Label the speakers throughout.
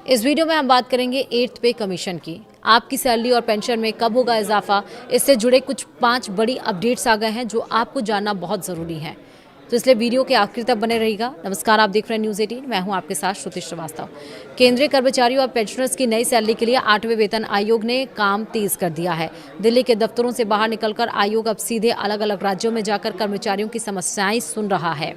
Speaker 1: इस वीडियो में हम बात करेंगे 8th पे कमीशन की। आपकी सैलरी और पेंशन में कब होगा इजाफा, इससे जुड़े कुछ 5 बड़ी अपडेट्स आ गए हैं जो आपको जानना बहुत ज़रूरी है। तो इसलिए वीडियो के आखिर तक बने रहिएगा। नमस्कार, आप देख रहे हैं न्यूज़ 18। मैं हूं आपके साथ श्रुति श्रीवास्तव। केंद्रीय कर्मचारियों और पेंशनर्स की नई सैलरी के लिए 8वें वेतन आयोग ने काम तेज कर दिया है। दिल्ली के दफ्तरों से बाहर निकलकर आयोग अब सीधे अलग अलग राज्यों में जाकर कर्मचारियों की समस्याएं सुन रहा है।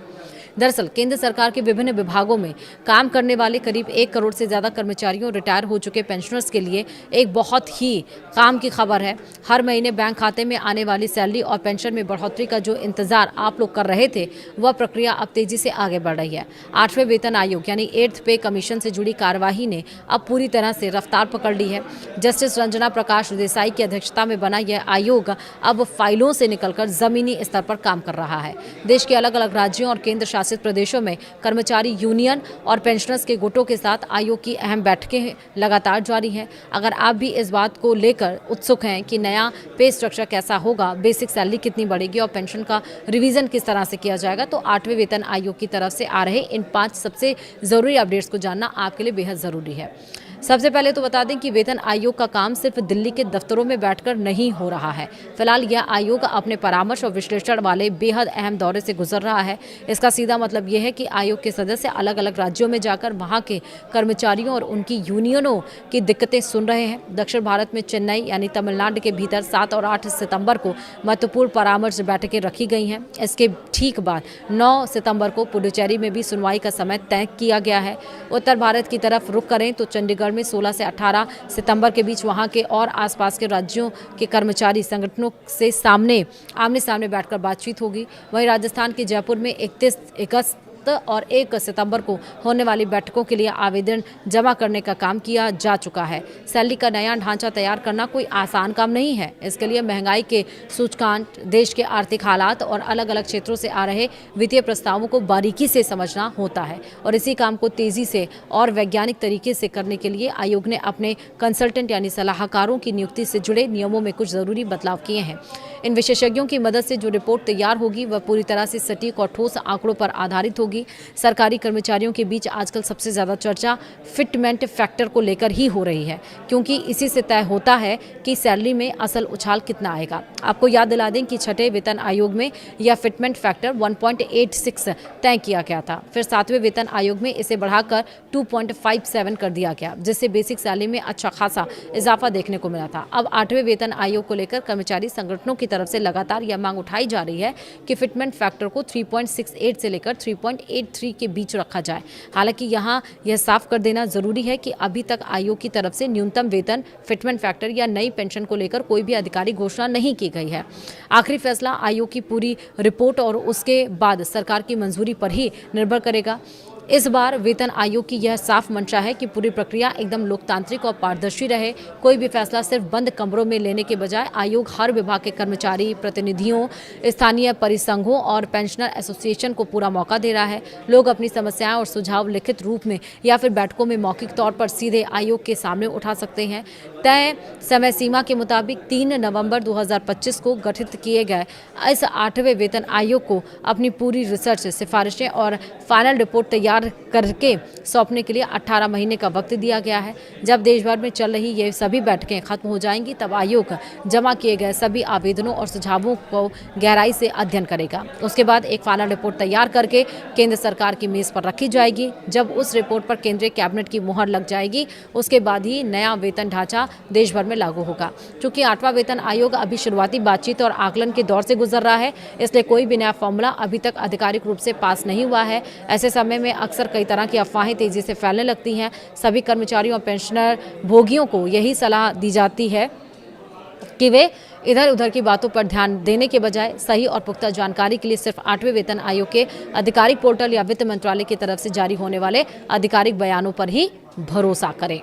Speaker 1: दरअसल केंद्र सरकार के विभिन्न विभागों में काम करने वाले करीब 1 करोड़ से ज़्यादा कर्मचारियों और रिटायर हो चुके पेंशनर्स के लिए एक बहुत ही काम की खबर है। हर महीने बैंक खाते में आने वाली सैलरी और पेंशन में बढ़ोतरी का जो इंतजार आप लोग कर रहे थे, वह प्रक्रिया अब तेजी से आगे बढ़ रही है। 8वें वेतन आयोग यानी 8th पे कमीशन से जुड़ी कार्यवाही ने अब पूरी तरह से रफ्तार पकड़ ली है। जस्टिस रंजना प्रकाश देसाई की अध्यक्षता में बना यह आयोग अब फाइलों से निकलकर जमीनी स्तर पर काम कर रहा है। देश के अलग अलग राज्यों और केंद्र शासित प्रदेशों में कर्मचारी यूनियन और पेंशनर्स के गुटों के साथ आयोग की अहम बैठकें लगातार जारी हैं। अगर आप भी इस बात को लेकर उत्सुक हैं कि नया पे स्ट्रक्चर कैसा होगा, बेसिक सैलरी कितनी बढ़ेगी और पेंशन का रिवीजन किस तरह से किया जाएगा, तो 8वें वेतन आयोग की तरफ से आ रहे इन 5 सबसे जरूरी अपडेट्स को जानना आपके लिए बेहद जरूरी है। सबसे पहले तो बता दें कि वेतन आयोग का काम सिर्फ दिल्ली के दफ्तरों में बैठकर नहीं हो रहा है। फिलहाल यह आयोग अपने परामर्श और विश्लेषण वाले बेहद अहम दौरे से गुजर रहा है। इसका सीधा मतलब यह है कि आयोग के सदस्य अलग अलग राज्यों में जाकर वहां के कर्मचारियों और उनकी यूनियनों की दिक्कतें सुन रहे हैं। दक्षिण भारत में चेन्नई यानी तमिलनाडु के भीतर 7 और 8 सितंबर को महत्वपूर्ण परामर्श बैठकें रखी गई हैं। इसके ठीक बाद 9 सितंबर को पुडुचेरी में भी सुनवाई का समय तय किया गया है। उत्तर भारत की तरफ रुख करें तो चंडीगढ़ में 16 से 18 सितंबर के बीच वहां के और आसपास के राज्यों के कर्मचारी संगठनों से आमने सामने बैठकर बातचीत होगी। वहीं राजस्थान के जयपुर में 31 अगस्त और 1 सितंबर को होने वाली बैठकों के लिए आवेदन जमा करने का काम किया जा चुका है। सैलरी का नया ढांचा तैयार करना कोई आसान काम नहीं है। इसके लिए महंगाई के सूचकांक, देश के आर्थिक हालात और अलग अलग क्षेत्रों से आ रहे वित्तीय प्रस्तावों को बारीकी से समझना होता है और इसी काम को तेजी से और वैज्ञानिक तरीके से करने के लिए आयोग ने अपने कंसल्टेंट यानी सलाहकारों की नियुक्ति से जुड़े नियमों में कुछ जरूरी बदलाव किए हैं। इन विशेषज्ञों की मदद से जो रिपोर्ट तैयार होगी वह पूरी तरह से सटीक और ठोस आंकड़ों पर आधारित होगी। सरकारी कर्मचारियों के बीच आजकल सबसे ज्यादा चर्चा फिटमेंट फैक्टर को लेकर ही हो रही है, क्योंकि इसी से तय होता है कि सैलरी में असल उछाल कितना आएगा। आपको याद दिला दें कि 6ठे वेतन आयोग में यह फिटमेंट फैक्टर 1.86 तय किया गया था। फिर 7वें वेतन आयोग में इसे बढ़ाकर 2.57 कर दिया गया, जिससे बेसिक सैलरी में अच्छा खासा इजाफा देखने को मिला था। अब 8वें वेतन आयोग को लेकर कर्मचारी संगठनों की तरफ से लगातार यह मांग उठाई जा रही है कि फिटमेंट फैक्टर को 3.68 से लेकर 3.83 के बीच रखा जाए। हालांकि यहाँ यह साफ कर देना जरूरी है कि अभी तक आयोग की तरफ से न्यूनतम वेतन, फिटमेंट फैक्टर या नई पेंशन को लेकर कोई भी आधिकारिक घोषणा नहीं की गई है। आखिरी फैसला आयोग की पूरी रिपोर्ट और उसके बाद सरकार की मंजूरी पर ही निर्भर करेगा। इस बार वेतन आयोग की यह साफ मंशा है कि पूरी प्रक्रिया एकदम लोकतांत्रिक और पारदर्शी रहे। कोई भी फैसला सिर्फ बंद कमरों में लेने के बजाय आयोग हर विभाग के कर्मचारी प्रतिनिधियों, स्थानीय परिसंघों और पेंशनर एसोसिएशन को पूरा मौका दे रहा है। लोग अपनी समस्याएं और सुझाव लिखित रूप में या फिर बैठकों में मौखिक तौर पर सीधे आयोग के सामने उठा सकते हैं। तय समय सीमा के मुताबिक 3 नवंबर 2025 को गठित किए गए इस 8वें वेतन आयोग को अपनी पूरी रिसर्च, सिफारिशें और फाइनल रिपोर्ट तैयार करके सौंपने के लिए 18 महीने का वक्त दिया गया है। जब देश भर में चल रही ये सभी बैठकें खत्म हो जाएंगी, तब आयोग जमा किए गए सभी आवेदनों और सुझावों को गहराई से अध्ययन करेगा। उसके बाद एक फाइनल रिपोर्ट तैयार करके केंद्र सरकार की मेज पर रखी जाएगी। जब उस रिपोर्ट पर केंद्रीय कैबिनेट की मुहर लग जाएगी, उसके बाद ही नया वेतन ढांचा देश भर में लागू होगा। चूंकि 8वां वेतन आयोग अभी शुरुआती बातचीत और आकलन के दौर से गुजर रहा है, इसलिए कोई भी नया फॉर्मूला अभी तक आधिकारिक रूप से पास नहीं हुआ है। ऐसे समय में अक्सर कई तरह की अफवाहें तेजी से फैलने लगती हैं। सभी कर्मचारियों और पेंशनर भोगियों को यही सलाह दी जाती है कि वे इधर उधर की बातों पर ध्यान देने के बजाय सही और पुख्ता जानकारी के लिए सिर्फ 8वें वेतन आयोग के आधिकारिक पोर्टल या वित्त मंत्रालय की तरफ से जारी होने वाले आधिकारिक बयानों पर ही भरोसा करें।